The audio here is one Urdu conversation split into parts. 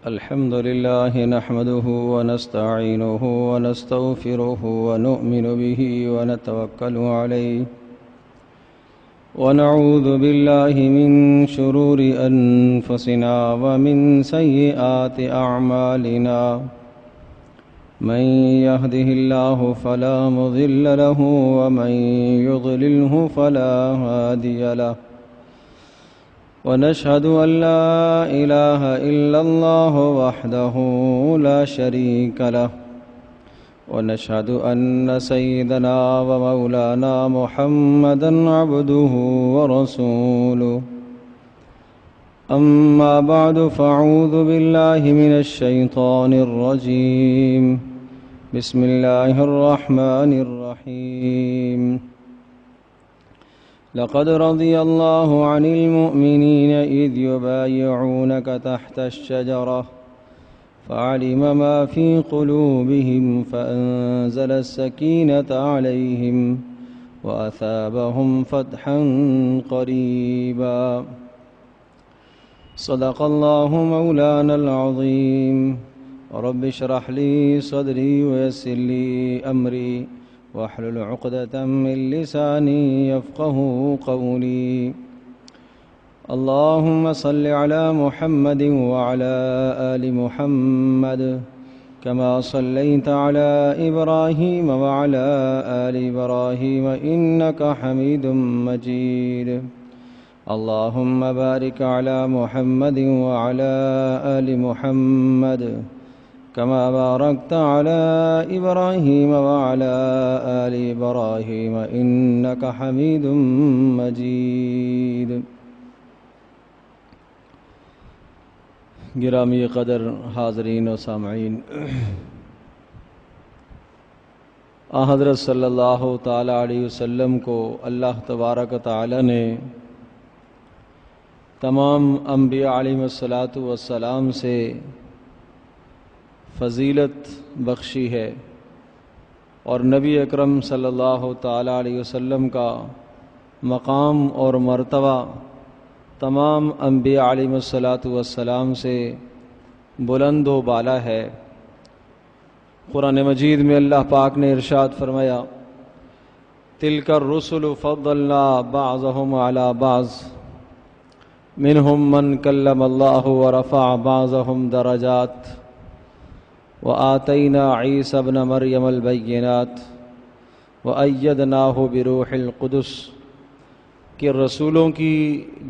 الحمد لله نحمده ونستعينه ونستغفره ونؤمن به ونتوكل عليه ونعوذ بالله من شرور أنفسنا ومن سيئات أعمالنا من يهده الله فلا مضل له ومن يضلله فلا هادي له ونشهد أن لا إله إلا الله وحده لا شريك له ونشهد أن سيدنا ومولانا محمدا عبده ورسوله أما بعد فأعوذ بالله من الشيطان الرجيم بسم الله الرحمن الرحيم لقد رضي الله عن المؤمنين إذ يبايعونك تحت الشجرة فعلم ما في قلوبهم فأنزل السكينة عليهم وأثابهم فتحا قريبا صدق الله مولانا العظيم رب اشرح لي صدري ويسر لي أمري واحلل عقدة من لساني يفقه قولي اللهم صل على محمد وعلى آل محمد كما صليت على إبراهيم وعلى آل إبراهيم إنك حميد مجيد اللهم بارك على محمد وعلى آل محمد كما باركت على إبراهيم وعلى آل إبراهيم إنك حميد مجيد گرامی قدر حاضرین و سامعین، حضرت صلی اللہ تعالی علیہ وسلم کو اللہ تبارک و تعالی نے تمام انبیاء علیہم الصلاۃ سے فضیلت بخشی ہے، اور نبی اکرم صلی اللہ تعالی علیہ وسلم کا مقام اور مرتبہ تمام انبیاء علیہم الصلاۃ سے بلند و بالا ہے۔ قرآن مجید میں اللہ پاک نے ارشاد فرمایا، تلک الرسل فضلنا بعضهم على بعض منهم من کلم اللہ ورفع بعضهم درجات وآتینا عیسی ابن مریم البینات وأیدناہ بروح القدس، کہ رسولوں کی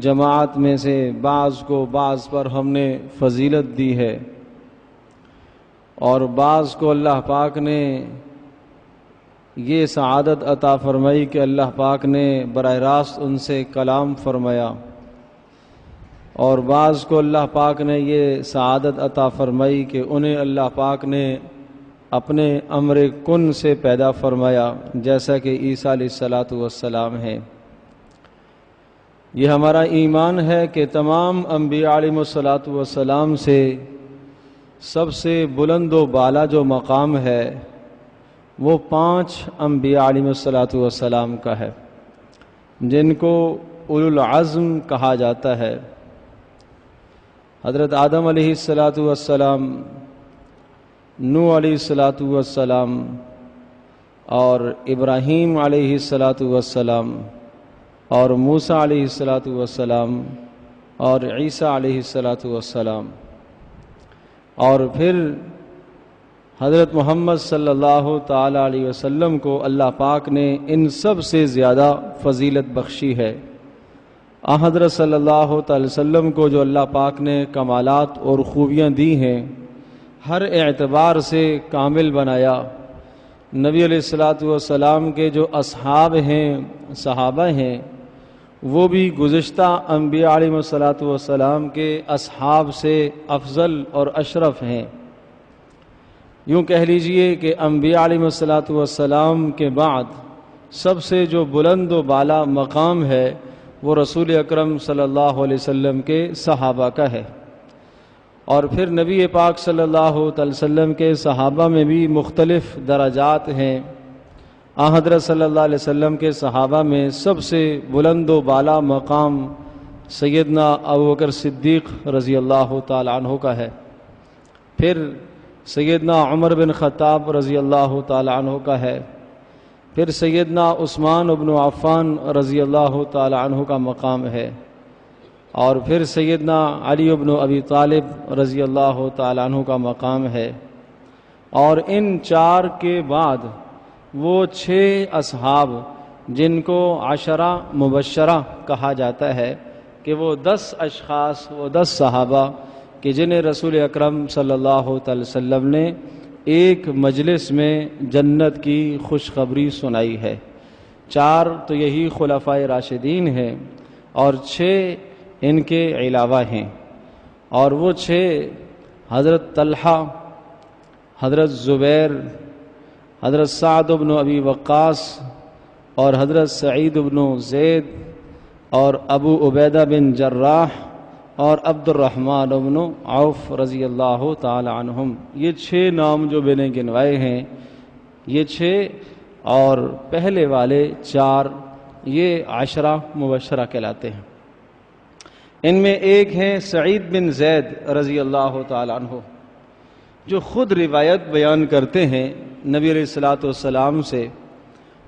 جماعت میں سے بعض کو بعض پر ہم نے فضیلت دی ہے، اور بعض کو اللہ پاک نے یہ سعادت عطا فرمائی کہ اللہ پاک نے براہ راست ان سے کلام فرمایا، اور بعض کو اللہ پاک نے یہ سعادت عطا فرمائی کہ انہیں اللہ پاک نے اپنے امر کن سے پیدا فرمایا، جیسا کہ عیسیٰ علیہ السلام ہیں۔ یہ ہمارا ایمان ہے کہ تمام انبیاء علیہم السلام سے سب سے بلند و بالا جو مقام ہے وہ 5 انبیاء علیہم السلام کا ہے، جن کو اولو العزم کہا جاتا ہے۔ حضرت آدم علیہ السلام، نوح علیہ السلام اور ابراہیم علیہ السلام اور موسیٰ علیہ السلام اور عیسیٰ علیہ السلام، اور پھر حضرت محمد صلی اللہ تعالی علیہ وسلم کو اللہ پاک نے ان سب سے زیادہ فضیلت بخشی ہے۔ حضرت صلی اللہ تعالی وسلم کو جو اللہ پاک نے کمالات اور خوبیاں دی ہیں، ہر اعتبار سے کامل بنایا۔ نبی علیہ السلام کے جو اصحاب ہیں، صحابہ ہیں، وہ بھی گزشتہ انبیاء علیہ السلام کے اصحاب سے افضل اور اشرف ہیں۔ یوں کہہ لیجئے کہ انبیاء علیہ السلام کے بعد سب سے جو بلند و بالا مقام ہے وہ رسول اکرم صلی اللہ علیہ وسلم کے صحابہ کا ہے، اور پھر نبی پاک صلی اللہ علیہ وسلم کے صحابہ میں بھی مختلف درجات ہیں۔ حضرت صلی اللہ علیہ وسلم کے صحابہ میں سب سے بلند و بالا مقام سیدنا ابوبکر صدیق رضی اللہ تعالی عنہ کا ہے، پھر سیدنا عمر بن خطاب رضی اللہ تعالی عنہ کا ہے، پھر سیدنا عثمان بن عفان رضی اللہ تعالی عنہ کا مقام ہے، اور پھر سیدنا علی بن ابی طالب رضی اللہ تعالی عنہ کا مقام ہے، اور ان 4 کے بعد وہ 6 اصحاب جن کو 10 مبشرہ کہا جاتا ہے کہ وہ 10 اشخاص، وہ 10 صحابہ کہ جنہیں رسول اکرم صلی اللہ علیہ وسلم نے ایک مجلس میں جنت کی خوشخبری سنائی ہے۔ 4 تو یہی خلفائے راشدین ہیں اور 6 ان کے علاوہ ہیں، اور وہ 6 حضرت طلحہ، حضرت زبیر، حضرت سعد بن ابی وقاص اور حضرت سعید بن زید اور ابو عبیدہ بن جراح اور عبد الرحمن بن عوف رضی اللہ تعالی عنہم، یہ 6 نام جو میں نے گنوائے ہیں، یہ 6 اور پہلے والے 4 یہ 10 مبشرہ کہلاتے ہیں۔ ان میں ایک ہیں سعید بن زید رضی اللہ تعالی عنہ، جو خود روایت بیان کرتے ہیں نبی علیہ الصلوۃ والسلام سے،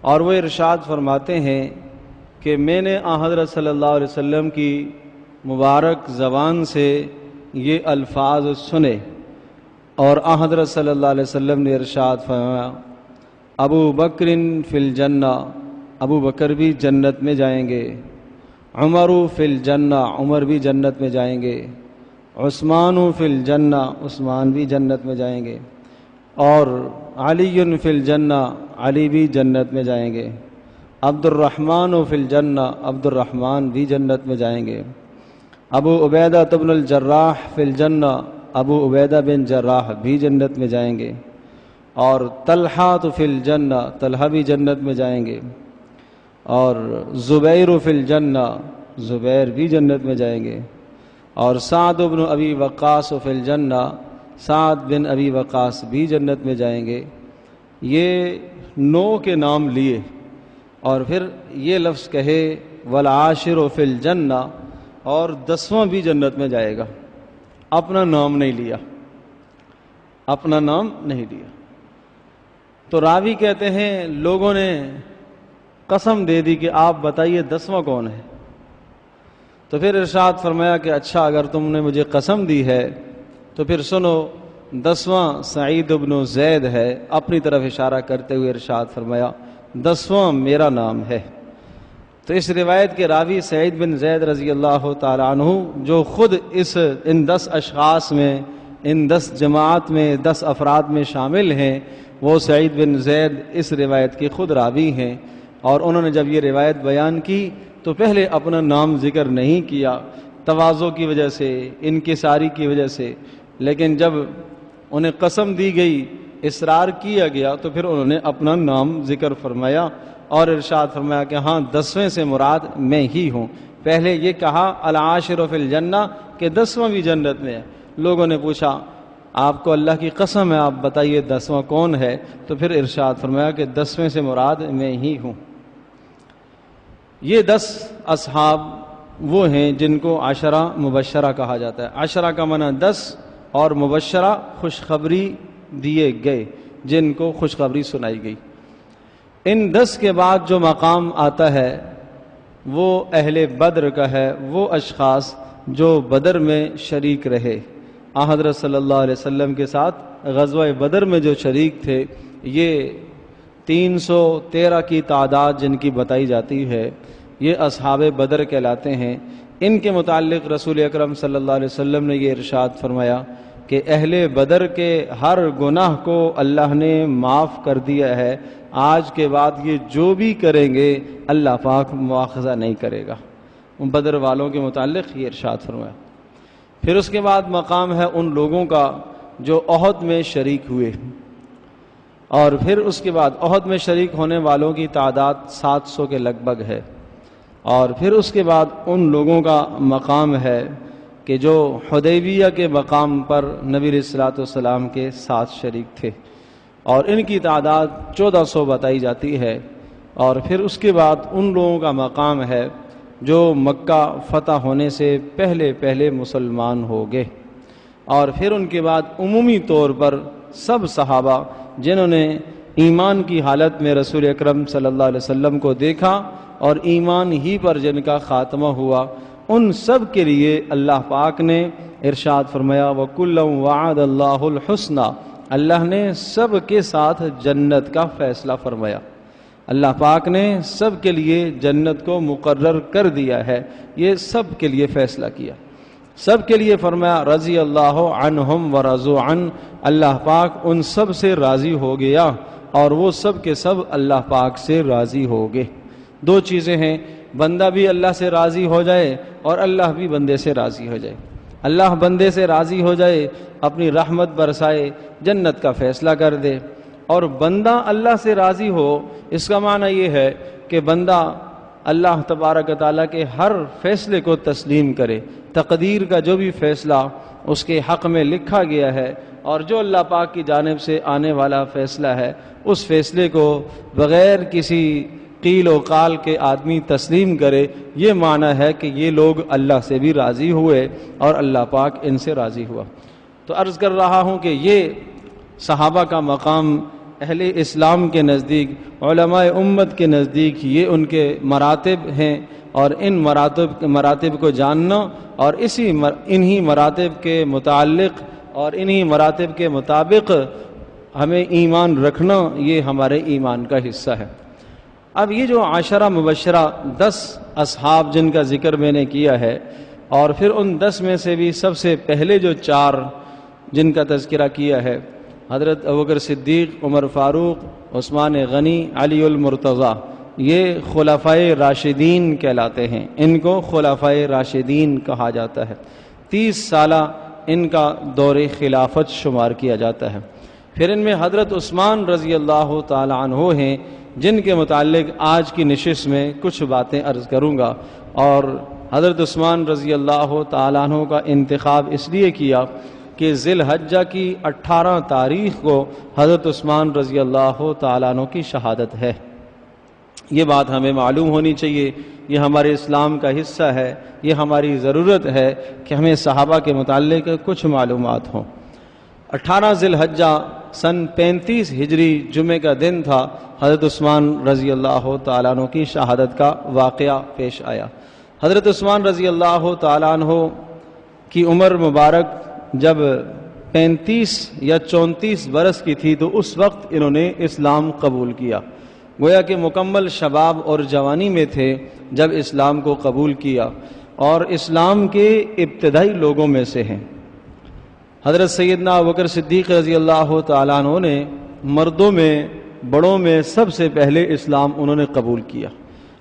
اور وہ ارشاد فرماتے ہیں کہ میں نے حضرت صلی اللہ علیہ وسلم کی مبارک زبان سے یہ الفاظ سنے، اور حضرت صلی اللہ علیہ وسلم نے ارشاد فرمایا ابو بکر فی الجنہ، ابو بکر بھی جنت میں جائیں گے، عمر فی الجنہ، عمر بھی جنت میں جائیں گے، عثمان فی الجنہ، عثمان بھی جنت میں جائیں گے، اور علی فی الجنہ، علی بھی جنت میں جائیں گے، عبد الرحمن فی الجنہ، عبد الرحمن بھی جنت میں جائیں گے، ابو عبیدہ بن الجراح فی الجنہ، ابو عبیدہ بن جراح بھی جنت میں جائیں گے، اور طلحہ فی الجنہ، طلحہ بھی جنت میں جائیں گے، اور زبیر فی الجنہ، زبیر بھی جنت میں جائیں گے، اور سعد بن ابی وقاص فی الجنہ، سعد بن ابی وقاص بھی جنت میں جائیں گے۔ یہ 9 کے نام لیے اور پھر یہ لفظ کہے والعاشر فی الجنہ، اور 10واں بھی جنت میں جائے گا، اپنا نام نہیں لیا، اپنا نام نہیں لیا۔ تو راوی کہتے ہیں لوگوں نے قسم دے دی کہ آپ بتائیے 10واں کون ہے؟ تو پھر ارشاد فرمایا کہ اچھا اگر تم نے مجھے قسم دی ہے تو پھر سنو، 10واں سعید بن زید ہے، اپنی طرف اشارہ کرتے ہوئے ارشاد فرمایا 10واں میرا نام ہے۔ تو اس روایت کے راوی سعید بن زید رضی اللہ تعالی عنہ، جو خود ان 10 اشخاص میں، ان 10 جماعت میں، 10 افراد میں شامل ہیں، وہ سعید بن زید اس روایت کے خود راوی ہیں، اور انہوں نے جب یہ روایت بیان کی تو پہلے اپنا نام ذکر نہیں کیا، تواضع کی وجہ سے، انکساری کی وجہ سے، لیکن جب انہیں قسم دی گئی، اصرار کیا گیا، تو پھر انہوں نے اپنا نام ذکر فرمایا اور ارشاد فرمایا کہ ہاں 10ویں سے مراد میں ہی ہوں۔ پہلے یہ کہا العاشر فی الجنہ کہ 10واں بھی جنت میں ہے۔ لوگوں نے پوچھا آپ کو اللہ کی قسم ہے، آپ بتائیے 10واں کون ہے؟ تو پھر ارشاد فرمایا کہ 10ویں سے مراد میں ہی ہوں۔ یہ 10 اصحاب وہ ہیں جن کو 10 مبشرہ کہا جاتا ہے۔ 10 کا معنی 10 اور مبشرہ خوشخبری دیے گئے، جن کو خوشخبری سنائی گئی۔ ان 10 کے بعد جو مقام آتا ہے وہ اہل بدر کا ہے، وہ اشخاص جو بدر میں شریک رہے، حضرت صلی اللہ علیہ وسلم کے ساتھ غزوہ بدر میں جو شریک تھے، یہ 313 کی تعداد جن کی بتائی جاتی ہے، یہ اصحاب بدر کہلاتے ہیں۔ ان کے متعلق رسول اکرم صلی اللہ علیہ وسلم نے یہ ارشاد فرمایا کہ اہل بدر کے ہر گناہ کو اللہ نے معاف کر دیا ہے، آج کے بعد یہ جو بھی کریں گے اللہ پاک مواخذہ نہیں کرے گا۔ ان بدر والوں کے متعلق یہ ارشاد فرمایا۔ پھر اس کے بعد مقام ہے ان لوگوں کا جو احد میں شریک ہوئے، اور پھر اس کے بعد احد میں شریک ہونے والوں کی تعداد 700 کے لگ بھگ ہے، اور پھر اس کے بعد ان لوگوں کا مقام ہے کہ جو حدیبیہ کے مقام پر نبی علیہ الصلوۃ والسلام کے ساتھ شریک تھے، اور ان کی تعداد 1400 بتائی جاتی ہے۔ اور پھر اس کے بعد ان لوگوں کا مقام ہے جو مکہ فتح ہونے سے پہلے مسلمان ہو گئے۔ اور پھر ان کے بعد عمومی طور پر سب صحابہ جنہوں نے ایمان کی حالت میں رسول اکرم صلی اللہ علیہ وسلم کو دیکھا اور ایمان ہی پر جن کا خاتمہ ہوا، ان سب کے لیے اللہ پاک نے ارشاد فرمایا وَكُلًّا وَعَدَ اللَّهُ الْحُسْنَى، اللہ نے سب کے ساتھ جنت کا فیصلہ فرمایا۔ اللہ پاک نے سب کے لیے جنت کو مقرر کر دیا ہے، یہ سب کے لیے فیصلہ کیا، سب کے لیے فرمایا رضی اللہ عنہم ورضوا عنہ، اللہ پاک ان سب سے راضی ہو گیا اور وہ سب کے سب اللہ پاک سے راضی ہو گئے۔ دو چیزیں ہیں، بندہ بھی اللہ سے راضی ہو جائے اور اللہ بھی بندے سے راضی ہو جائے۔ اللہ بندے سے راضی ہو جائے، اپنی رحمت برسائے، جنت کا فیصلہ کر دے، اور بندہ اللہ سے راضی ہو، اس کا معنی یہ ہے کہ بندہ اللہ تبارک و تعالیٰ کے ہر فیصلے کو تسلیم کرے، تقدیر کا جو بھی فیصلہ اس کے حق میں لکھا گیا ہے اور جو اللہ پاک کی جانب سے آنے والا فیصلہ ہے، اس فیصلے کو بغیر کسی قیل و قال کے آدمی تسلیم کرے۔ یہ معنی ہے کہ یہ لوگ اللہ سے بھی راضی ہوئے اور اللہ پاک ان سے راضی ہوا۔ تو عرض کر رہا ہوں کہ یہ صحابہ کا مقام اہل اسلام کے نزدیک، علماء امت کے نزدیک یہ ان کے مراتب ہیں، اور ان مراتب کو جاننا اور انہی مراتب کے متعلق اور انہی مراتب کے مطابق ہمیں ایمان رکھنا، یہ ہمارے ایمان کا حصہ ہے۔ اب یہ جو عشرہ مبشرہ 10 اصحاب جن کا ذکر میں نے کیا ہے، اور پھر ان 10 میں سے بھی سب سے پہلے جو 4 جن کا تذکرہ کیا ہے، حضرت ابوبکر صدیق، عمر فاروق، عثمان غنی، علی المرتضیٰ، یہ خلفائے راشدین کہلاتے ہیں، ان کو خلفائے راشدین کہا جاتا ہے۔ 30 سالہ ان کا دور خلافت شمار کیا جاتا ہے۔ پھر ان میں حضرت عثمان رضی اللہ تعالی عنہ ہیں، جن کے متعلق آج کی نشست میں کچھ باتیں عرض کروں گا، اور حضرت عثمان رضی اللہ تعالی عنہ کا انتخاب اس لیے کیا کہ ذی الحجہ کی 18 تاریخ کو حضرت عثمان رضی اللہ تعالی عنہ کی شہادت ہے۔ یہ بات ہمیں معلوم ہونی چاہیے، یہ ہمارے اسلام کا حصہ ہے، یہ ہماری ضرورت ہے کہ ہمیں صحابہ کے متعلق کچھ معلومات ہوں۔ 18 ذی الحجہ سن 35 ہجری جمعہ کا دن تھا، حضرت عثمان رضی اللہ تعالیٰ عنہ کی شہادت کا واقعہ پیش آیا۔ حضرت عثمان رضی اللہ تعالیٰ عنہ کی عمر مبارک جب 35 یا 34 برس کی تھی تو اس وقت انہوں نے اسلام قبول کیا، گویا کہ مکمل شباب اور جوانی میں تھے جب اسلام کو قبول کیا، اور اسلام کے ابتدائی لوگوں میں سے ہیں۔ حضرت سیدنا ابوبکر صدیق رضی اللہ تعالیٰ عنہ نے مردوں میں بڑوں میں سب سے پہلے اسلام انہوں نے قبول کیا،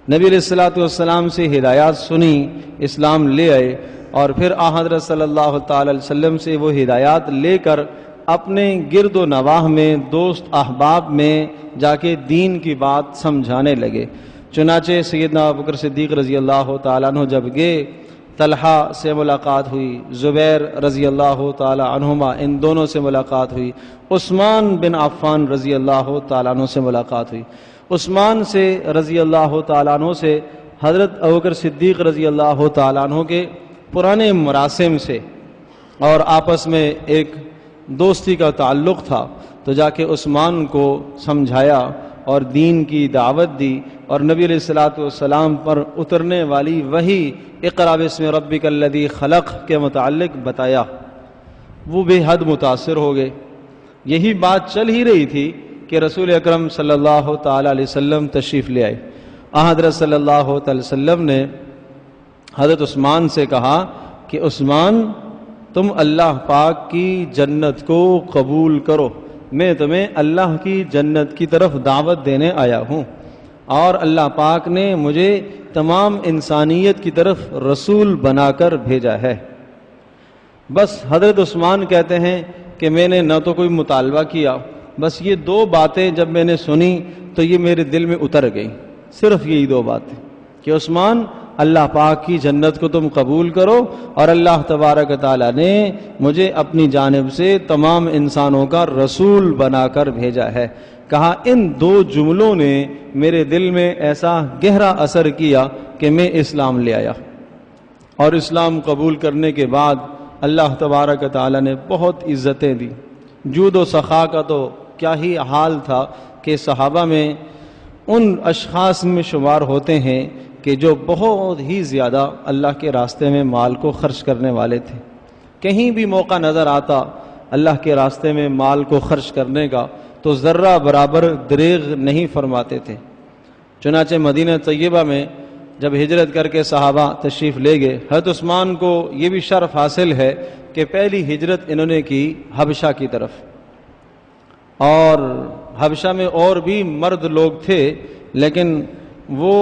نبی علیہ الصلوۃ والسلام سے ہدایات سنی، اسلام لے آئے، اور پھر حضرت صلی اللہ تعالی علیہ وسلم سے وہ ہدایات لے کر اپنے گرد و نواح میں، دوست احباب میں جا کے دین کی بات سمجھانے لگے۔ چنانچہ سیدنا ابوبکر صدیق رضی اللہ تعالیٰ عنہ جب گئے، طلحہ سے ملاقات ہوئی، زبیر رضی اللہ تعالی عنہما ان دونوں سے ملاقات ہوئی، عثمان بن عفان رضی اللہ تعالیٰ عنہ سے ملاقات ہوئی۔ عثمان سے رضی اللہ تعالیٰ عنہ سے حضرت ابوبکر صدیق رضی اللہ تعالیٰ عنہ کے پرانے مراسم سے اور آپس میں ایک دوستی کا تعلق تھا، تو جا کے عثمان کو سمجھایا اور دین کی دعوت دی، اور نبی علیہ الصلوۃ والسلام پر اترنے والی وحی اقرأ باسم ربک الذی خلق کے متعلق بتایا۔ وہ بے حد متاثر ہو گئے۔ یہی بات چل ہی رہی تھی کہ رسول اکرم صلی اللہ تعالی علیہ وسلم تشریف لے آئے۔ حضرت صلی اللہ تعالی وسلم نے حضرت عثمان سے کہا کہ عثمان، تم اللہ پاک کی جنت کو قبول کرو، میں تمہیں اللہ کی جنت کی طرف دعوت دینے آیا ہوں، اور اللہ پاک نے مجھے تمام انسانیت کی طرف رسول بنا کر بھیجا ہے۔ بس حضرت عثمان کہتے ہیں کہ میں نے نہ تو کوئی مطالبہ کیا، بس یہ 2 باتیں جب میں نے سنی تو یہ میرے دل میں اتر گئی، صرف یہی 2 باتیں کہ عثمان، اللہ پاک کی جنت کو تم قبول کرو، اور اللہ تبارک تعالیٰ نے مجھے اپنی جانب سے تمام انسانوں کا رسول بنا کر بھیجا ہے۔ کہا ان 2 جملوں نے میرے دل میں ایسا گہرا اثر کیا کہ میں اسلام لے آیا، اور اسلام قبول کرنے کے بعد اللہ تبارک تعالیٰ نے بہت عزتیں دی۔ جود و سخا کا تو کیا ہی حال تھا کہ صحابہ میں ان اشخاص میں شمار ہوتے ہیں کہ جو بہت ہی زیادہ اللہ کے راستے میں مال کو خرچ کرنے والے تھے۔ کہیں بھی موقع نظر آتا اللہ کے راستے میں مال کو خرچ کرنے کا تو ذرہ برابر دریغ نہیں فرماتے تھے۔ چنانچہ مدینہ طیبہ میں جب ہجرت کر کے صحابہ تشریف لے گئے، حضرت عثمان کو یہ بھی شرف حاصل ہے کہ پہلی ہجرت انہوں نے کی حبشہ کی طرف، اور حبشہ میں اور بھی مرد لوگ تھے لیکن وہ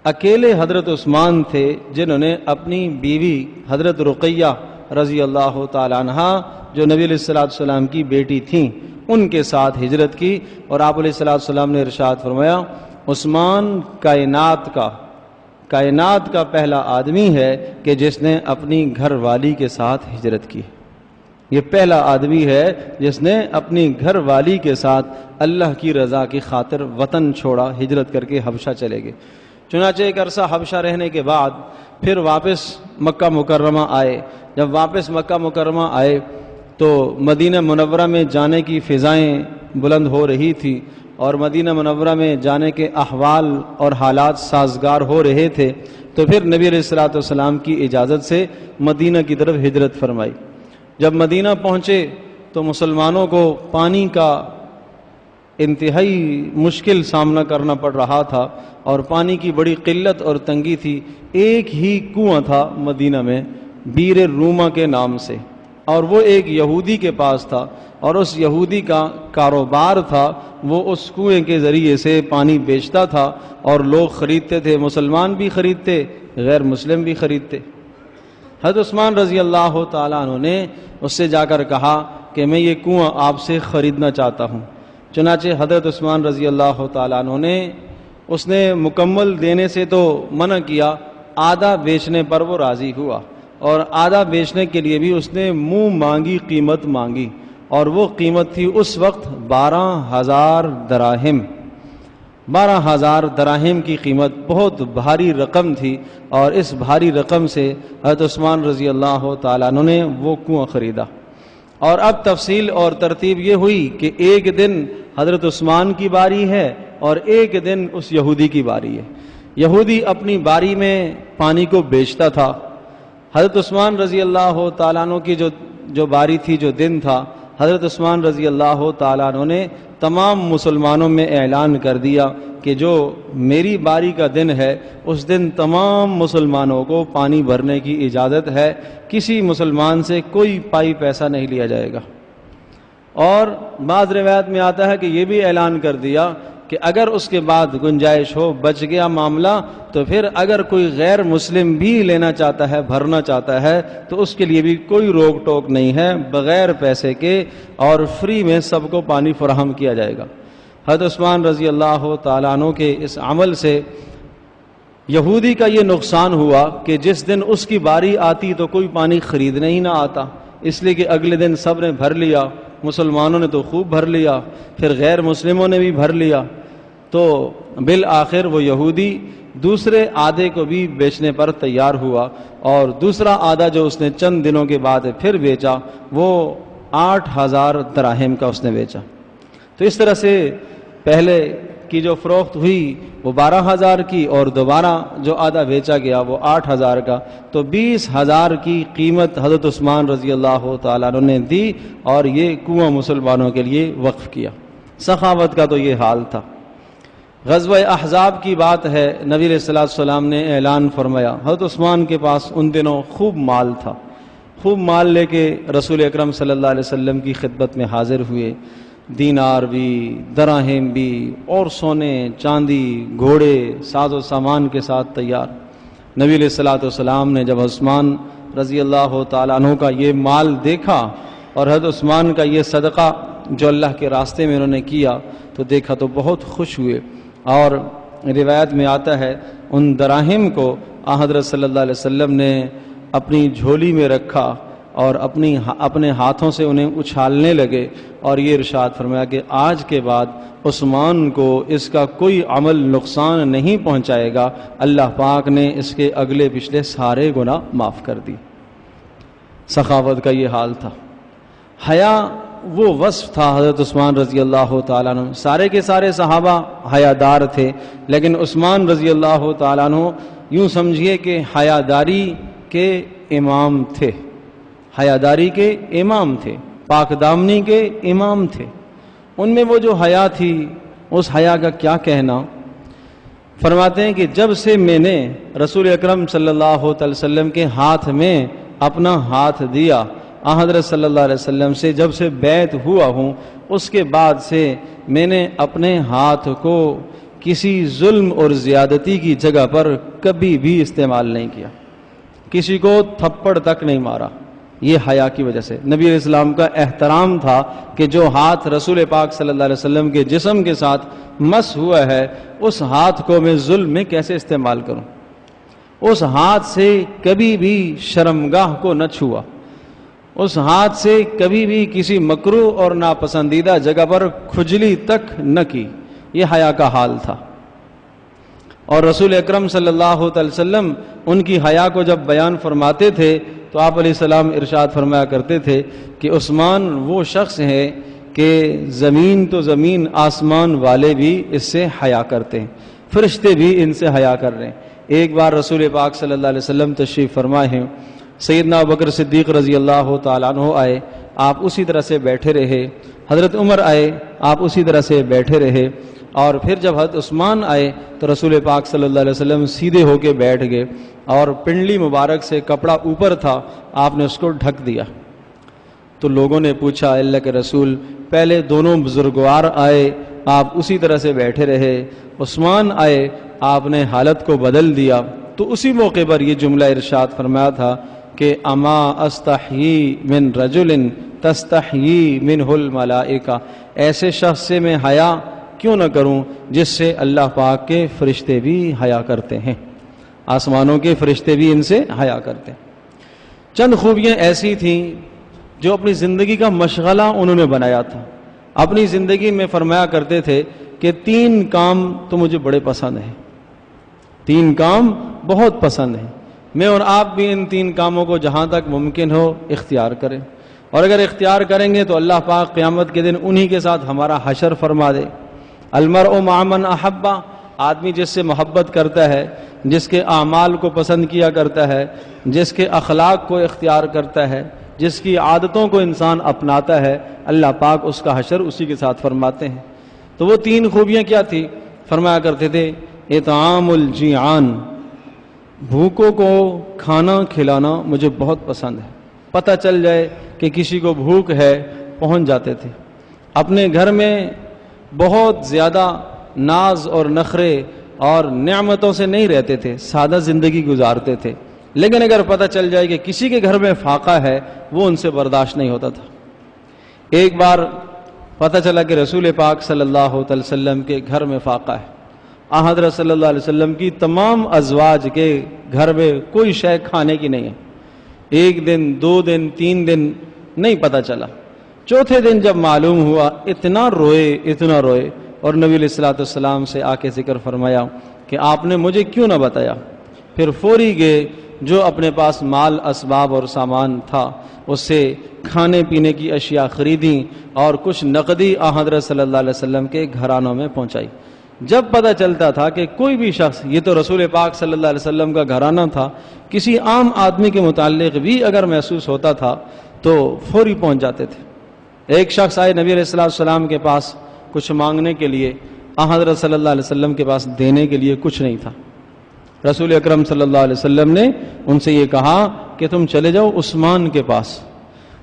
اکیلے حضرت عثمان تھے جنہوں نے اپنی بیوی حضرت رقیہ رضی اللہ تعالی عنہ جو نبی علیہ السلام کی بیٹی تھیں ان کے ساتھ ہجرت کی، اور آپ علیہ السلام نے ارشاد فرمایا عثمان کائنات کا پہلا آدمی ہے کہ جس نے اپنی گھر والی کے ساتھ ہجرت کی۔ یہ پہلا آدمی ہے جس نے اپنی گھر والی کے ساتھ اللہ کی رضا کی خاطر وطن چھوڑا، ہجرت کر کے حبشہ چلے گئے۔ چنانچہ ایک عرصہ حبشہ رہنے کے بعد پھر واپس مکہ مکرمہ آئے۔ جب واپس مکہ مکرمہ آئے تو مدینہ منورہ میں جانے کی فضائیں بلند ہو رہی تھی، اور مدینہ منورہ میں جانے کے احوال اور حالات سازگار ہو رہے تھے، تو پھر نبی علیہ السلام کی اجازت سے مدینہ کی طرف ہجرت فرمائی۔ جب مدینہ پہنچے تو مسلمانوں کو پانی کا انتہائی مشکل سامنا کرنا پڑ رہا تھا، اور پانی کی بڑی قلت اور تنگی تھی۔ ایک ہی کنواں تھا مدینہ میں بیر روما کے نام سے، اور وہ ایک یہودی کے پاس تھا، اور اس یہودی کا کاروبار تھا، وہ اس کنویں کے ذریعے سے پانی بیچتا تھا اور لوگ خریدتے تھے، مسلمان بھی خریدتے، غیر مسلم بھی خریدتے۔ حضرت عثمان رضی اللہ تعالیٰ عنہ نے اس سے جا کر کہا کہ میں یہ کنواں آپ سے خریدنا چاہتا ہوں۔ چنانچہ حضرت عثمان رضی اللہ تعالیٰ عنہ نے اس نے مکمل دینے سے تو منع کیا، آدھا بیچنے پر وہ راضی ہوا، اور آدھا بیچنے کے لیے بھی اس نے منہ مانگی قیمت مانگی، اور وہ قیمت تھی اس وقت 12,000 دراہم۔ 12,000 دراہم کی قیمت بہت بھاری رقم تھی، اور اس بھاری رقم سے حضرت عثمان رضی اللہ تعالیٰ عنہ نے وہ کنواں خریدا۔ اور اب تفصیل اور ترتیب یہ ہوئی کہ ایک دن حضرت عثمان کی باری ہے اور ایک دن اس یہودی کی باری ہے۔ یہودی اپنی باری میں پانی کو بیچتا تھا، حضرت عثمان رضی اللہ تعالیٰ عنہ کی جو باری تھی، جو دن تھا، حضرت عثمان رضی اللہ تعالیٰ عنہ نے تمام مسلمانوں میں اعلان کر دیا کہ جو میری باری کا دن ہے اس دن تمام مسلمانوں کو پانی بھرنے کی اجازت ہے، کسی مسلمان سے کوئی پائی پیسہ نہیں لیا جائے گا۔ اور بعض روایت میں آتا ہے کہ یہ بھی اعلان کر دیا کہ اگر اس کے بعد گنجائش ہو، بچ گیا معاملہ، تو پھر اگر کوئی غیر مسلم بھی لینا چاہتا ہے، بھرنا چاہتا ہے، تو اس کے لیے بھی کوئی روک ٹوک نہیں ہے، بغیر پیسے کے اور فری میں سب کو پانی فراہم کیا جائے گا۔ حضرت عثمان رضی اللہ تعالیٰ عنہ کے اس عمل سے یہودی کا یہ نقصان ہوا کہ جس دن اس کی باری آتی تو کوئی پانی خریدنے ہی نہ آتا، اس لیے کہ اگلے دن سب نے بھر لیا، مسلمانوں نے تو خوب بھر لیا، پھر غیر مسلموں نے بھی بھر لیا، تو بالآخر وہ یہودی دوسرے آدھے کو بھی بیچنے پر تیار ہوا، اور دوسرا آدھا جو اس نے چند دنوں کے بعد پھر بیچا وہ 8,000 دراہم کا اس نے بیچا۔ تو اس طرح سے پہلے کی جو فروخت ہوئی وہ 12,000 کی، اور دوبارہ جو آدھا بیچا گیا وہ 8,000 کا، تو 20,000 کی قیمت حضرت عثمان رضی اللہ تعالیٰ عنہ نے دی، اور یہ کنواں مسلمانوں کے لیے وقف کیا۔ سخاوت کا تو یہ حال تھا۔ غزوہ احزاب کی بات ہے، نبی علیہ السلام نے اعلان فرمایا، حضرت عثمان کے پاس ان دنوں خوب مال تھا، خوب مال لے کے رسول اکرم صلی اللہ علیہ وسلم کی خدمت میں حاضر ہوئے، دینار بھی، دراہم بھی، اور سونے چاندی، گھوڑے، ساز و سامان کے ساتھ تیار۔ نبی علیہ السلام نے جب عثمان رضی اللہ تعالیٰ عنہ کا یہ مال دیکھا، اور حضرت عثمان کا یہ صدقہ جو اللہ کے راستے میں انہوں نے کیا، تو دیکھا تو بہت خوش ہوئے، اور روایت میں آتا ہے ان دراہم کو حضرت صلی اللہ علیہ وسلم نے اپنی جھولی میں رکھا اور اپنے ہاتھوں سے انہیں اچھالنے لگے، اور یہ ارشاد فرمایا کہ آج کے بعد عثمان کو اس کا کوئی عمل نقصان نہیں پہنچائے گا، اللہ پاک نے اس کے اگلے پچھلے سارے گناہ معاف کر دی۔ سخاوت کا یہ حال تھا۔ حیا وہ وصف تھا حضرت عثمان رضی اللہ تعالیٰ عنہ۔ سارے کے سارے صحابہ حیادار تھے، لیکن عثمان رضی اللہ تعالیٰ عنہ یوں سمجھیے کہ حیاداری کے امام تھے، حیاداری کے امام تھے، پاک دامنی کے امام تھے۔ ان میں وہ جو حیا تھی، اس حیا کا کیا کہنا۔ فرماتے ہیں کہ جب سے میں نے رسول اکرم صلی اللہ علیہ وسلم کے ہاتھ میں اپنا ہاتھ دیا، حضرت صلی اللہ علیہ وسلم سے جب سے بیعت ہوا ہوں، اس کے بعد سے میں نے اپنے ہاتھ کو کسی ظلم اور زیادتی کی جگہ پر کبھی بھی استعمال نہیں کیا، کسی کو تھپڑ تک نہیں مارا۔ یہ حیا کی وجہ سے نبی علیہ السلام کا احترام تھا کہ جو ہاتھ رسول پاک صلی اللہ علیہ وسلم کے جسم کے ساتھ مس ہوا ہے، اس ہاتھ کو میں ظلم میں کیسے استعمال کروں۔ اس ہاتھ سے کبھی بھی شرمگاہ کو نہ چھوا، اس ہاتھ سے کبھی بھی کسی مکروہ اور ناپسندیدہ جگہ پر کھجلی تک نہ کی۔ یہ حیا کا حال تھا۔ اور رسول اکرم صلی اللہ علیہ وسلم ان کی حیا کو جب بیان فرماتے تھے تو آپ علیہ السلام ارشاد فرمایا کرتے تھے کہ عثمان وہ شخص ہے کہ زمین تو زمین، آسمان والے بھی اس سے حیا کرتے ہیں، فرشتے بھی ان سے حیا کر رہے ہیں۔ ایک بار رسول پاک صلی اللہ علیہ وسلم تشریف فرمائے ہیں، سیدنا ابوبکر صدیق رضی اللہ تعالیٰ عنہ آئے، آپ اسی طرح سے بیٹھے رہے۔ حضرت عمر آئے، آپ اسی طرح سے بیٹھے رہے۔ اور پھر جب حضرت عثمان آئے تو رسول پاک صلی اللہ علیہ وسلم سیدھے ہو کے بیٹھ گئے، اور پنڈلی مبارک سے کپڑا اوپر تھا، آپ نے اس کو ڈھک دیا۔ تو لوگوں نے پوچھا اللہ کے رسول، پہلے دونوں بزرگوار آئے، آپ اسی طرح سے بیٹھے رہے، عثمان آئے، آپ نے حالت کو بدل دیا۔ تو اسی موقع پر یہ جملہ ارشاد فرمایا تھا کہ اما استحیی من رجل تستحیی منہ الملائکہ، ایسے شخص سے میں حیا کیوں نہ کروں جس سے اللہ پاک کے فرشتے بھی حیا کرتے ہیں، آسمانوں کے فرشتے بھی ان سے حیا کرتے ہیں۔ چند خوبیاں ایسی تھیں جو اپنی زندگی کا مشغلہ انہوں نے بنایا تھا۔ اپنی زندگی میں فرمایا کرتے تھے کہ 3 کام تو مجھے بڑے پسند ہیں، 3 کام بہت پسند ہیں، میں اور آپ بھی ان 3 کاموں کو جہاں تک ممکن ہو اختیار کریں، اور اگر اختیار کریں گے تو اللہ پاک قیامت کے دن انہی کے ساتھ ہمارا حشر فرما دے۔ المرء مع من احبہ، آدمی جس سے محبت کرتا ہے، جس کے اعمال کو پسند کیا کرتا ہے، جس کے اخلاق کو اختیار کرتا ہے، جس کی عادتوں کو انسان اپناتا ہے، اللہ پاک اس کا حشر اسی کے ساتھ فرماتے ہیں۔ تو وہ 3 خوبیاں کیا تھی؟ فرمایا کرتے تھے اطعام الجیعان، بھوکوں کو کھانا کھلانا مجھے بہت پسند ہے۔ پتہ چل جائے کہ کسی کو بھوک ہے، پہنچ جاتے تھے۔ اپنے گھر میں بہت زیادہ ناز اور نخرے اور نعمتوں سے نہیں رہتے تھے، سادہ زندگی گزارتے تھے، لیکن اگر پتہ چل جائے کہ کسی کے گھر میں فاقہ ہے، وہ ان سے برداشت نہیں ہوتا تھا۔ ایک بار پتہ چلا کہ رسول پاک صلی اللہ علیہ وسلم کے گھر میں فاقہ ہے۔ حضرت صلی اللہ علیہ وسلم کی تمام ازواج کے گھر میں کوئی شے کھانے کی نہیں ہے۔ 1 دن، 2 دن، 3 دن نہیں پتہ چلا۔ چوتھے دن جب معلوم ہوا، اتنا روئے، اور نبی علیہ الصلوۃ والسلام سے آ کے ذکر فرمایا کہ آپ نے مجھے کیوں نہ بتایا۔ پھر فوری گئے، جو اپنے پاس مال اسباب اور سامان تھا اس سے کھانے پینے کی اشیاء خریدیں، اور کچھ نقدی حضرت صلی اللہ علیہ وسلم کے گھرانوں میں پہنچائی۔ جب پتہ چلتا تھا کہ کوئی بھی شخص، یہ تو رسول پاک صلی اللہ علیہ وسلم کا گھرانہ تھا، کسی عام آدمی کے متعلق بھی اگر محسوس ہوتا تھا تو فوری پہنچ جاتے تھے۔ ایک شخص آئے نبی علیہ السلام کے پاس کچھ مانگنے کے لیے، حضرت صلی اللہ علیہ وسلم کے پاس دینے کے لیے کچھ نہیں تھا۔ رسول اکرم صلی اللہ علیہ وسلم نے ان سے یہ کہا کہ تم چلے جاؤ عثمان کے پاس۔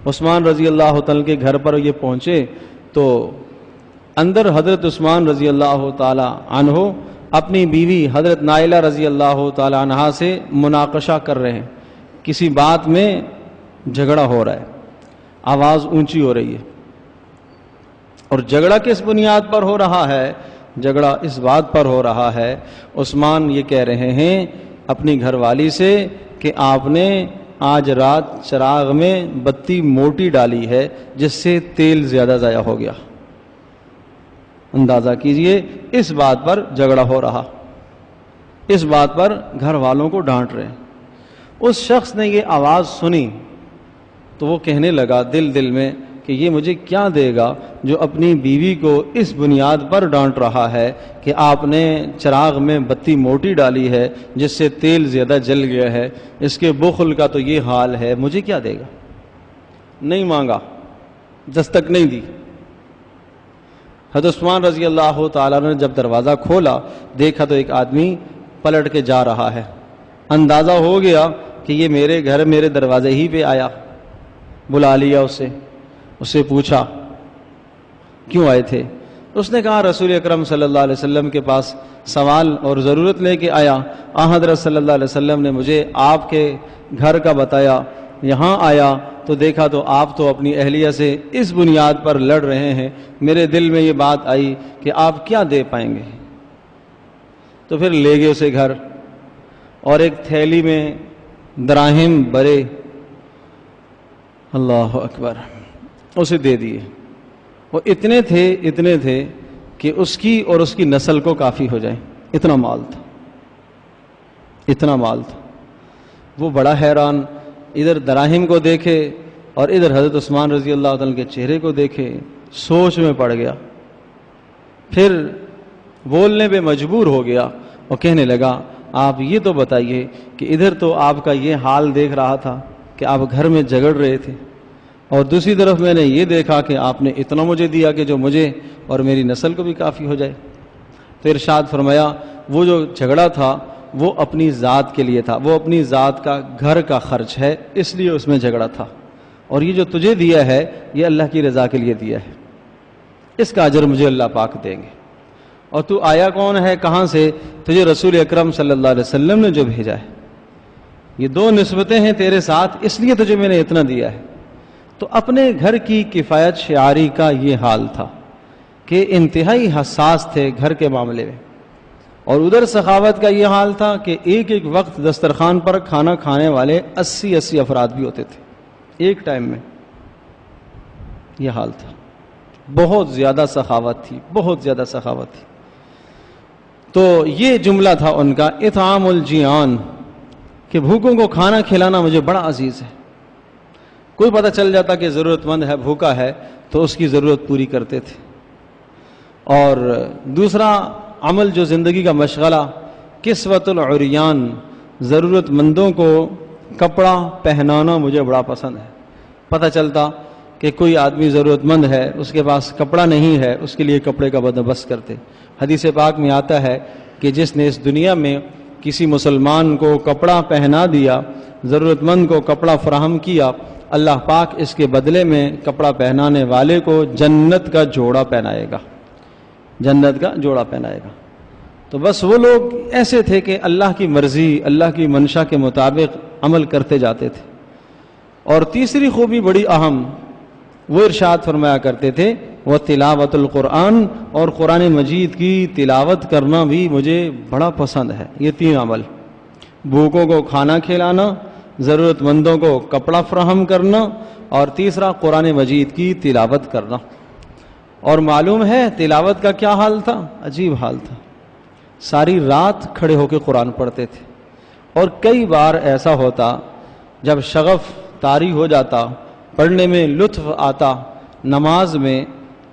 عثمان رضی اللہ تعالیٰ کے گھر پر یہ پہنچے تو اندر حضرت عثمان رضی اللہ تعالی عنہ اپنی بیوی حضرت نائلہ رضی اللہ تعالی عنہا سے مناقشہ کر رہے ہیں، کسی بات میں جھگڑا ہو رہا ہے، آواز اونچی ہو رہی ہے۔ اور جھگڑا کس بنیاد پر ہو رہا ہے؟ جھگڑا اس بات پر ہو رہا ہے، عثمان یہ کہہ رہے ہیں اپنی گھر والی سے کہ آپ نے آج رات چراغ میں بتی موٹی ڈالی ہے جس سے تیل زیادہ ضائع ہو گیا۔ اندازہ کیجئے، اس بات پر جھگڑا ہو رہا، اس بات پر گھر والوں کو ڈانٹ رہے ہیں۔ اس شخص نے یہ آواز سنی تو وہ کہنے لگا دل دل میں کہ یہ مجھے کیا دے گا جو اپنی بیوی کو اس بنیاد پر ڈانٹ رہا ہے کہ آپ نے چراغ میں بتی موٹی ڈالی ہے جس سے تیل زیادہ جل گیا ہے، اس کے بخل کا تو یہ حال ہے، مجھے کیا دے گا؟ نہیں مانگا، دستک نہیں دی۔ حضرت عثمان رضی اللہ تعالیٰ نے جب دروازہ کھولا دیکھا تو ایک آدمی پلٹ کے جا رہا ہے، اندازہ ہو گیا کہ یہ میرے گھر میرے دروازے ہی پہ آیا۔ بلا لیا اسے پوچھا کیوں آئے تھے؟ اس نے کہا رسول اکرم صلی اللہ علیہ وسلم کے پاس سوال اور ضرورت لے کے آیا، حضرت صلی اللہ علیہ وسلم نے مجھے آپ کے گھر کا بتایا، یہاں آیا تو دیکھا تو آپ تو اپنی اہلیہ سے اس بنیاد پر لڑ رہے ہیں، میرے دل میں یہ بات آئی کہ آپ کیا دے پائیں گے؟ تو پھر لے گئے اسے گھر اور ایک تھیلی میں دراہم بھرے، اللہ اکبر، اسے دے دیے۔ وہ اتنے تھے کہ اس کی اور اس کی نسل کو کافی ہو جائے، اتنا مال تھا۔ وہ بڑا حیران، ادھر دراہم کو دیکھے اور ادھر حضرت عثمان رضی اللہ عنہ کے چہرے کو دیکھے، سوچ میں پڑ گیا، پھر بولنے پہ مجبور ہو گیا اور کہنے لگا آپ یہ تو بتائیے کہ ادھر تو آپ کا یہ حال دیکھ رہا تھا کہ آپ گھر میں جھگڑ رہے تھے، اور دوسری طرف میں نے یہ دیکھا کہ آپ نے اتنا مجھے دیا کہ جو مجھے اور میری نسل کو بھی کافی ہو جائے۔ تو ارشاد فرمایا وہ جو جھگڑا تھا وہ اپنی ذات کے لیے تھا، وہ اپنی ذات کا گھر کا خرچ ہے، اس لیے اس میں جھگڑا تھا، اور یہ جو تجھے دیا ہے یہ اللہ کی رضا کے لیے دیا ہے، اس کا اجر مجھے اللہ پاک دیں گے۔ اور تو آیا کون ہے، کہاں سے؟ تجھے رسول اکرم صلی اللہ علیہ وسلم نے جو بھیجا ہے، یہ دو نسبتیں ہیں تیرے ساتھ، اس لیے تجھے میں نے اتنا دیا ہے۔ تو اپنے گھر کی کفایت شعاری کا یہ حال تھا کہ انتہائی حساس تھے گھر کے معاملے میں، اور ادھر سخاوت کا یہ حال تھا کہ ایک ایک وقت دسترخوان پر کھانا کھانے والے 80 افراد بھی ہوتے تھے ایک ٹائم میں، یہ حال تھا۔ بہت زیادہ سخاوت تھی، بہت زیادہ سخاوت تھی۔ تو یہ جملہ تھا ان کا، اطعام الجیعان، کہ بھوکوں کو کھانا کھلانا مجھے بڑا عزیز ہے۔ کوئی پتہ چل جاتا کہ ضرورت مند ہے، بھوکا ہے، تو اس کی ضرورت پوری کرتے تھے۔ اور دوسرا عمل جو زندگی کا مشغلہ، کسوۃ العریان، ضرورت مندوں کو کپڑا پہنانا مجھے بڑا پسند ہے۔ پتہ چلتا کہ کوئی آدمی ضرورت مند ہے، اس کے پاس کپڑا نہیں ہے، اس کے لیے کپڑے کا بندوبست کرتے۔ حدیث پاک میں آتا ہے کہ جس نے اس دنیا میں کسی مسلمان کو کپڑا پہنا دیا، ضرورت مند کو کپڑا فراہم کیا، اللہ پاک اس کے بدلے میں کپڑا پہنانے والے کو جنت کا جوڑا پہنائے گا، جنت کا جوڑا پہنائے گا۔ تو بس وہ لوگ ایسے تھے کہ اللہ کی مرضی، اللہ کی منشا کے مطابق عمل کرتے جاتے تھے۔ اور تیسری خوبی بڑی اہم، وہ ارشاد فرمایا کرتے تھے وہ تلاوت القرآن، اور قرآن مجید کی تلاوت کرنا بھی مجھے بڑا پسند ہے۔ یہ تین عمل، بھوکوں کو کھانا کھلانا، ضرورت مندوں کو کپڑا فراہم کرنا، اور تیسرا قرآن مجید کی تلاوت کرنا۔ اور معلوم ہے تلاوت کا کیا حال تھا؟ عجیب حال تھا۔ ساری رات کھڑے ہو کے قرآن پڑھتے تھے، اور کئی بار ایسا ہوتا جب شغف طاری ہو جاتا، پڑھنے میں لطف آتا نماز میں،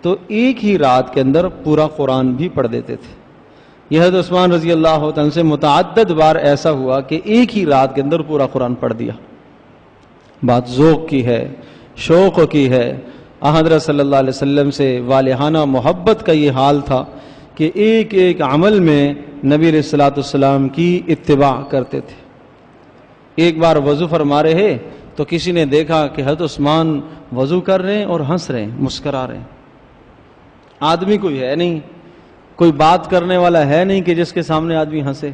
تو ایک ہی رات کے اندر پورا قرآن بھی پڑھ دیتے تھے۔ یہ حضرت عثمان رضی اللہ عنہ سے متعدد بار ایسا ہوا کہ ایک ہی رات کے اندر پورا قرآن پڑھ دیا۔ بات ذوق کی ہے، شوق کی ہے۔ حضرت صلی اللہ علیہ وسلم سے والہانہ محبت کا یہ حال تھا کہ ایک ایک عمل میں نبی علیہ الصلوۃ والسلام کی اتباع کرتے تھے۔ ایک بار وضو فرما رہے تو کسی نے دیکھا کہ حضرت عثمان وضو کر رہے ہیں اور ہنس رہے ہیں، مسکرا رہے ہیں۔ آدمی کوئی ہے نہیں، کوئی بات کرنے والا ہے نہیں کہ جس کے سامنے آدمی ہنسے۔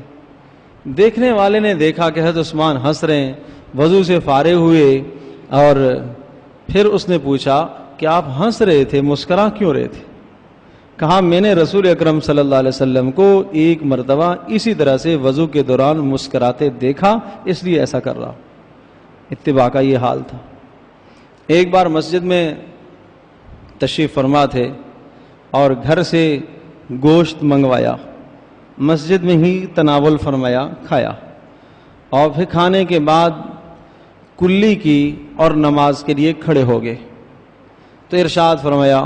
دیکھنے والے نے دیکھا کہ حضرت عثمان ہنس رہے ہیں، وضو سے فارغ ہوئے، اور پھر اس نے پوچھا کہ آپ ہنس رہے تھے، مسکرا کیوں رہے تھے؟ کہا میں نے رسول اکرم صلی اللہ علیہ وسلم کو ایک مرتبہ اسی طرح سے وضو کے دوران مسکراتے دیکھا، اس لیے ایسا کر رہا۔ اتباع کا یہ حال تھا۔ ایک بار مسجد میں تشریف فرما تھے اور گھر سے گوشت منگوایا، مسجد میں ہی تناول فرمایا، کھایا، اور پھر کھانے کے بعد کلی کی اور نماز کے لیے کھڑے ہو گئے۔ تو ارشاد فرمایا،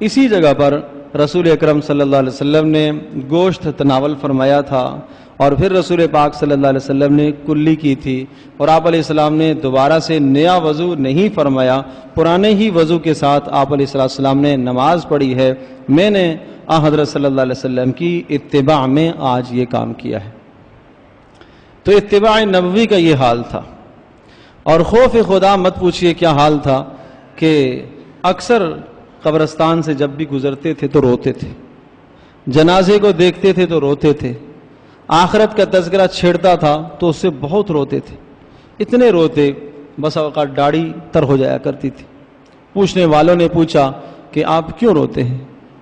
اسی جگہ پر رسول اکرم صلی اللہ علیہ وسلم نے گوشت تناول فرمایا تھا، اور پھر رسول پاک صلی اللہ علیہ وسلم نے کلی کی تھی، اور آپ علیہ السلام نے دوبارہ سے نیا وضو نہیں فرمایا، پرانے ہی وضو کے ساتھ آپ علیہ السلام نے نماز پڑھی ہے۔ میں نے حضرت صلی اللہ علیہ وسلم کی اتباع میں آج یہ کام کیا ہے۔ تو اتباع نبوی کا یہ حال تھا، اور خوف خدا مت پوچھئے کیا حال تھا کہ اکثر قبرستان سے جب بھی گزرتے تھے تو روتے تھے، جنازے کو دیکھتے تھے تو روتے تھے، آخرت کا تذکرہ چھیڑتا تھا تو اس سے بہت روتے تھے، اتنے روتے بس اوقات داڑھی تر ہو جایا کرتی تھی۔ پوچھنے والوں نے پوچھا کہ آپ کیوں روتے ہیں؟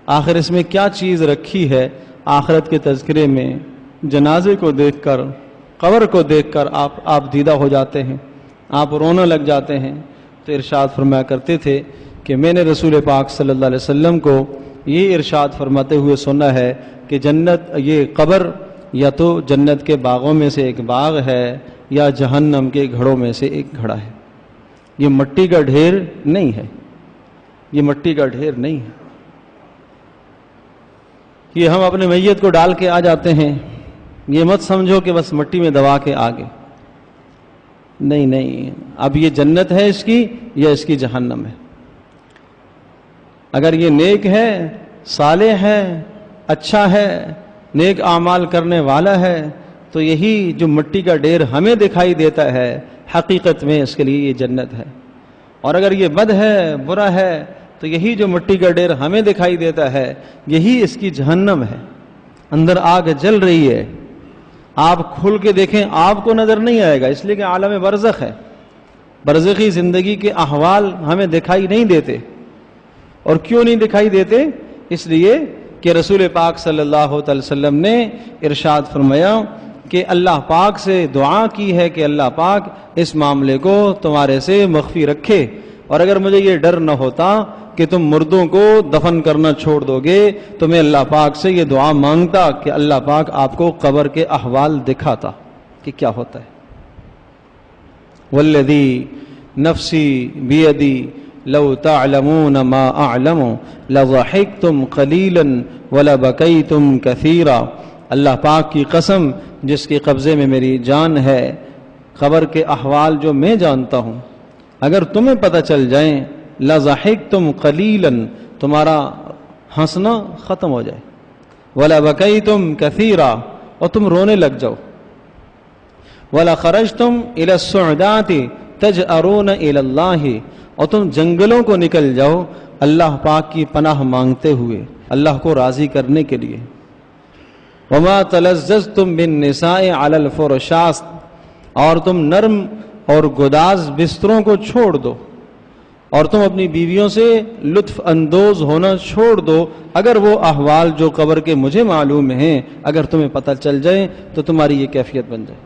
آخر اس میں کیا چیز رکھی ہے آخرت کے تذکرے میں؟ جنازے کو دیکھ کر، قبر کو دیکھ کر آپ دیدہ ہو جاتے ہیں، آپ رونے لگ جاتے ہیں۔ تو ارشاد فرمایا کرتے تھے کہ میں نے رسول پاک صلی اللہ علیہ وسلم کو یہ ارشاد فرماتے ہوئے سنا ہے کہ جنت، یہ قبر یا تو جنت کے باغوں میں سے ایک باغ ہے یا جہنم کے گھڑوں میں سے ایک گھڑا ہے۔ یہ مٹی کا ڈھیر نہیں ہے، یہ مٹی کا ڈھیر نہیں ہے یہ ہم اپنے میت کو ڈال کے آ جاتے ہیں۔ یہ مت سمجھو کہ بس مٹی میں دبا کے آگے، نہیں نہیں، اب یہ جنت ہے اس کی یا اس کی جہنم ہے۔ اگر یہ نیک ہے، صالح ہے، اچھا ہے، نیک اعمال کرنے والا ہے، تو یہی جو مٹی کا ڈھیر ہمیں دکھائی دیتا ہے حقیقت میں اس کے لیے یہ جنت ہے۔ اور اگر یہ بد ہے، برا ہے، تو یہی جو مٹی کا ڈھیر ہمیں دکھائی دیتا ہے یہی اس کی جہنم ہے۔ اندر آگ جل رہی ہے، آپ کھل کے دیکھیں آپ کو نظر نہیں آئے گا، اس لیے کہ عالم برزخ ہے، برزخی زندگی کے احوال ہمیں دکھائی نہیں دیتے۔ اور کیوں نہیں دکھائی دیتے؟ اس لیے کہ رسول پاک صلی اللہ علیہ وسلم نے ارشاد فرمایا کہ اللہ پاک سے دعا کی ہے کہ اللہ پاک اس معاملے کو تمہارے سے مخفی رکھے، اور اگر مجھے یہ ڈر نہ ہوتا کہ تم مردوں کو دفن کرنا چھوڑ دو گے تو میں اللہ پاک سے یہ دعا مانگتا کہ اللہ پاک آپ کو قبر کے احوال دکھاتا کہ کیا ہوتا ہے۔ والذی نفسی بیدی لو تعلمون ما اعلم لضحکتم قلیلا ولبکیتم کثیرا۔ اللہ پاک کی قسم جس کے قبضے میں میری جان ہے، قبر کے احوال جو میں جانتا ہوں اگر تمہیں پتہ چل جائیں، لضحکتم قلیلا، تمہارا ہنسنا ختم ہو جائے، ولبکیتم کثیرا، اور تم رونے لگ جاؤ، ولخرجتم الی الصعدات تجأرون الی اللہ، اور تم جنگلوں کو نکل جاؤ اللہ پاک کی پناہ مانگتے ہوئے، اللہ کو راضی کرنے کے لیے۔ وما تلذذتم بالنساء علی الفرشاس، اور تم نرم اور گداز بستروں کو چھوڑ دو، اور تم اپنی بیویوں سے لطف اندوز ہونا چھوڑ دو، اگر وہ احوال جو قبر کے مجھے معلوم ہیں اگر تمہیں پتہ چل جائے تو تمہاری یہ کیفیت بن جائے،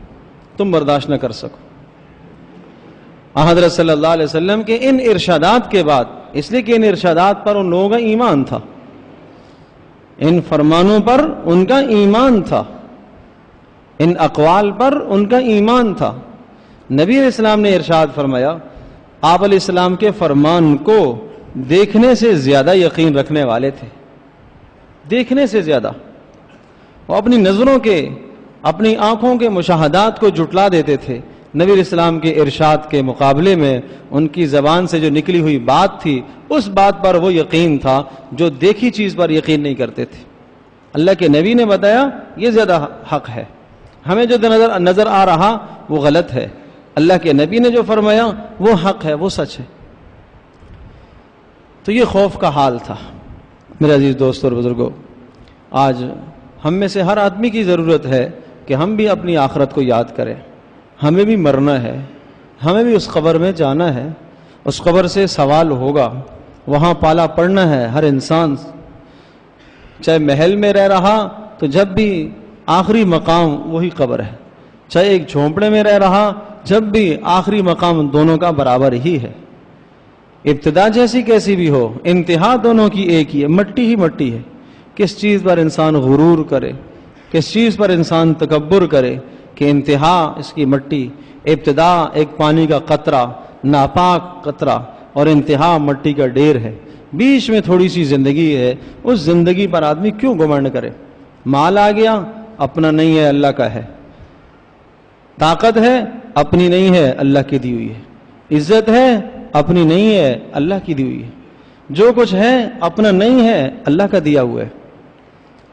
تم برداشت نہ کر سکو۔ حضرت صلی اللہ علیہ وسلم کے ان ارشادات کے بعد، اس لیے کہ ان ارشادات پر ان لوگوں کا ایمان تھا، ان فرمانوں پر ان کا ایمان تھا، ان اقوال پر ان کا ایمان تھا۔ نبی علیہ السلام نے ارشاد فرمایا، آپ علیہ السلام کے فرمان کو دیکھنے سے زیادہ یقین رکھنے والے تھے، دیکھنے سے زیادہ۔ وہ اپنی نظروں کے، اپنی آنکھوں کے مشاہدات کو جھٹلا دیتے تھے، نبی علیہ السلام کے ارشاد کے مقابلے میں ان کی زبان سے جو نکلی ہوئی بات تھی اس بات پر وہ یقین تھا جو دیکھی چیز پر یقین نہیں کرتے تھے۔ اللہ کے نبی نے بتایا یہ زیادہ حق ہے، ہمیں جو نظر آ رہا وہ غلط ہے، اللہ کے نبی نے جو فرمایا وہ حق ہے، وہ سچ ہے۔ تو یہ خوف کا حال تھا۔ میرے عزیز دوست اور بزرگوں، آج ہم میں سے ہر آدمی کی ضرورت ہے کہ ہم بھی اپنی آخرت کو یاد کریں، ہمیں بھی مرنا ہے، ہمیں بھی اس قبر میں جانا ہے، اس قبر سے سوال ہوگا، وہاں پالا پڑنا ہے ہر انسان، چاہے محل میں رہ رہا تو جب بھی آخری مقام وہی قبر ہے، چاہے ایک جھونپڑے میں رہ رہا جب بھی آخری مقام دونوں کا برابر ہی ہے، ابتدا جیسی کیسی بھی ہو انتہا دونوں کی ایک ہی ہے، مٹی ہی مٹی ہے۔ کس چیز پر انسان غرور کرے، کس چیز پر انسان تکبر کرے، کہ انتہا اس کی مٹی، ابتدا ایک پانی کا قطرہ، ناپاک قطرہ، اور انتہا مٹی کا ڈھیر ہے، بیچ میں تھوڑی سی زندگی ہے۔ اس زندگی پر آدمی کیوں گھمنڈ کرے؟ مال آ گیا، اپنا نہیں ہے، اللہ کا ہے۔ طاقت ہے، اپنی نہیں ہے، اللہ کی دی ہوئی ہے۔ عزت ہے، اپنی نہیں ہے، اللہ کی دی ہوئی ہے۔ جو کچھ ہے اپنا نہیں ہے، اللہ کا دیا ہوا ہے۔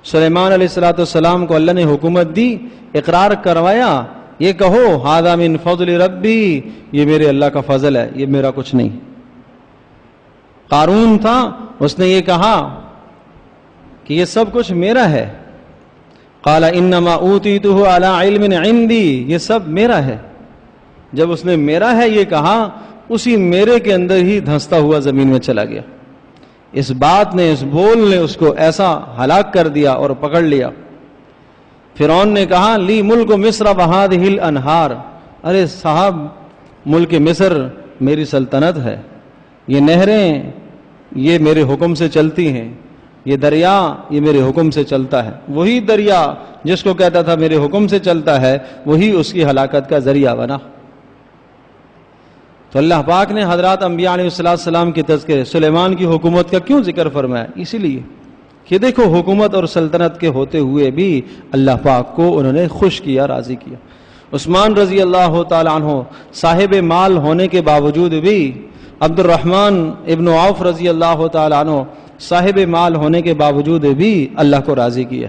سلیمان علیہ السلام کو اللہ نے حکومت دی، اقرار کروایا، یہ کہو ھذا من فضل ربی، یہ میرے اللہ کا فضل ہے، یہ میرا کچھ نہیں۔ قارون تھا، اس نے یہ کہا کہ یہ سب کچھ میرا ہے۔ قال انما اوتیتہ علی علم عندی، یہ سب میرا ہے۔ جب اس نے میرا ہے یہ کہا، اسی میرے کے اندر ہی دھنستا ہوا زمین میں چلا گیا۔ اس بات نے، اس بول نے اس کو ایسا ہلاک کر دیا اور پکڑ لیا۔ فرعون نے کہا لی ملک مصر وہذہ الانہار، ارے صاحب ملک مصر میری سلطنت ہے، یہ نہریں یہ میرے حکم سے چلتی ہیں، یہ دریا یہ میرے حکم سے چلتا ہے۔ وہی دریا جس کو کہتا تھا میرے حکم سے چلتا ہے، وہی اس کی ہلاکت کا ذریعہ بنا۔ تو اللہ پاک نے حضرات انبیاء علیہ السلام کے تذکرے، سلیمان کی حکومت کا کیوں ذکر فرمایا؟ اسی لیے کہ دیکھو حکومت اور سلطنت کے ہوتے ہوئے بھی اللہ پاک کو انہوں نے خوش کیا، راضی کیا۔ عثمان رضی اللہ تعالیٰ عنہ صاحب مال ہونے کے باوجود بھی، عبد الرحمن ابن عوف رضی اللہ تعالیٰ عنہ صاحب مال ہونے کے باوجود بھی اللہ کو راضی کیا۔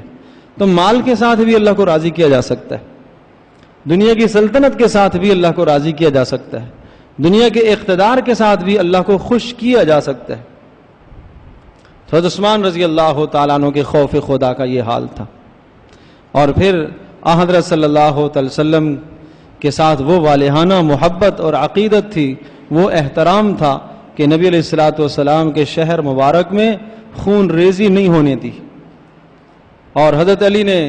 تو مال کے ساتھ بھی اللہ کو راضی کیا جا سکتا ہے، دنیا کی سلطنت کے ساتھ بھی اللہ کو راضی کیا جا سکتا ہے، دنیا کے اقتدار کے ساتھ بھی اللہ کو خوش کیا جا سکتا ہے۔ حضرت عثمان رضی اللہ تعالیٰ عنہ کے خوف خدا کا یہ حال تھا، اور پھر حضرت صلی اللہ علیہ وسلم کے ساتھ وہ والہانہ محبت اور عقیدت تھی، وہ احترام تھا کہ نبی علیہ السلام کے شہر مبارک میں خون ریزی نہیں ہونے دی۔ اور حضرت علی نے،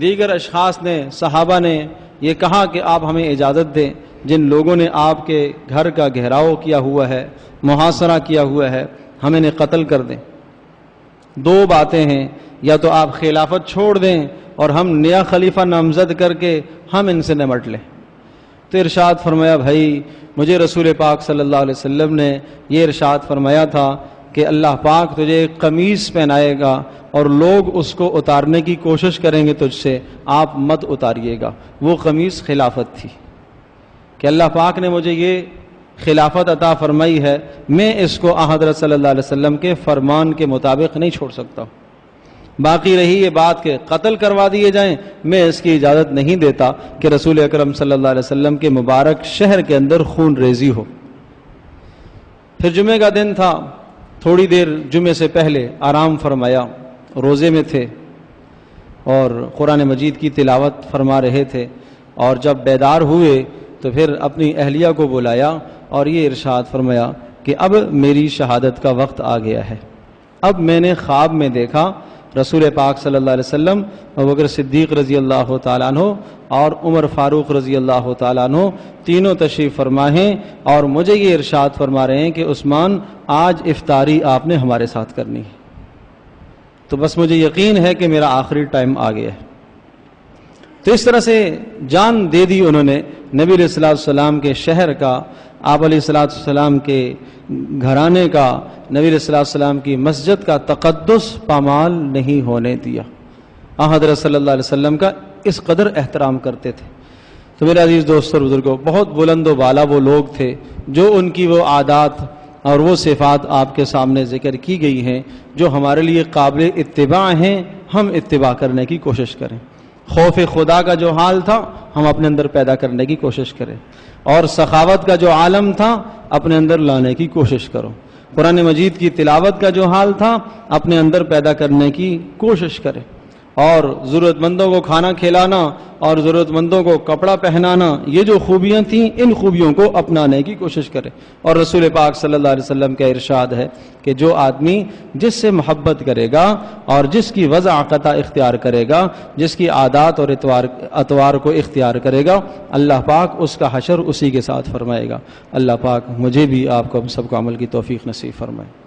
دیگر اشخاص نے، صحابہ نے یہ کہا کہ آپ ہمیں اجازت دیں، جن لوگوں نے آپ کے گھر کا گھیراؤ کیا ہوا ہے، محاصرہ کیا ہوا ہے، ہم انہیں قتل کر دیں۔ دو باتیں ہیں، یا تو آپ خلافت چھوڑ دیں اور ہم نیا خلیفہ نامزد کر کے ہم ان سے نمٹ لیں۔ تو ارشاد فرمایا بھائی، مجھے رسول پاک صلی اللہ علیہ وسلم نے یہ ارشاد فرمایا تھا کہ اللہ پاک تجھے ایک قمیص پہنائے گا اور لوگ اس کو اتارنے کی کوشش کریں گے تجھ سے، آپ مت اتاریے گا۔ وہ قمیص خلافت تھی کہ اللہ پاک نے مجھے یہ خلافت عطا فرمائی ہے، میں اس کو حضرت صلی اللہ علیہ وسلم کے فرمان کے مطابق نہیں چھوڑ سکتا۔ باقی رہی یہ بات کہ قتل کروا دیے جائیں، میں اس کی اجازت نہیں دیتا کہ رسول اکرم صلی اللہ علیہ وسلم کے مبارک شہر کے اندر خون ریزی ہو۔ پھر جمعے کا دن تھا، تھوڑی دیر جمعے سے پہلے آرام فرمایا، روزے میں تھے اور قرآن مجید کی تلاوت فرما رہے تھے، اور جب بیدار ہوئے تو پھر اپنی اہلیہ کو بلایا اور یہ ارشاد فرمایا کہ اب میری شہادت کا وقت آ گیا ہے۔ اب میں نے خواب میں دیکھا رسول پاک صلی اللہ علیہ وسلم، ابوبکر صدیق رضی اللہ تعالیٰ عنہ اور عمر فاروق رضی اللہ تعالیٰ عنہ تینوں تشریف فرما ہیں، اور مجھے یہ ارشاد فرما رہے ہیں کہ عثمان آج افطاری آپ نے ہمارے ساتھ کرنی ہے۔ تو بس مجھے یقین ہے کہ میرا آخری ٹائم آ گیا ہے۔ تو اس طرح سے جان دے دی انہوں نے نبی علیہ السلام کے شہر کا، آپ علیہ السلام کے گھرانے کا، نبی علیہ السلام کی مسجد کا تقدس پامال نہیں ہونے دیا۔ حضرت صلی اللہ علیہ وسلم کا اس قدر احترام کرتے تھے۔ تو میرے عزیز دوستوں اور بزرگوں، بہت بلند و بالا وہ لوگ تھے جو ان کی وہ عادات اور وہ صفات آپ کے سامنے ذکر کی گئی ہیں جو ہمارے لیے قابل اتباع ہیں، ہم اتباع کرنے کی کوشش کریں۔ خوف خدا کا جو حال تھا ہم اپنے اندر پیدا کرنے کی کوشش کریں، اور سخاوت کا جو عالم تھا اپنے اندر لانے کی کوشش کرو۔ قرآن مجید کی تلاوت کا جو حال تھا اپنے اندر پیدا کرنے کی کوشش کریں، اور ضرورت مندوں کو کھانا کھلانا اور ضرورت مندوں کو کپڑا پہنانا، یہ جو خوبیاں تھیں ان خوبیوں کو اپنانے کی کوشش کریں۔ اور رسول پاک صلی اللہ علیہ وسلم کا ارشاد ہے کہ جو آدمی جس سے محبت کرے گا اور جس کی وضع قطع اختیار کرے گا، جس کی عادات اور اطوار کو اختیار کرے گا، اللہ پاک اس کا حشر اسی کے ساتھ فرمائے گا۔ اللہ پاک مجھے بھی، آپ کو، ہم سب کو عمل کی توفیق نصیب فرمائے۔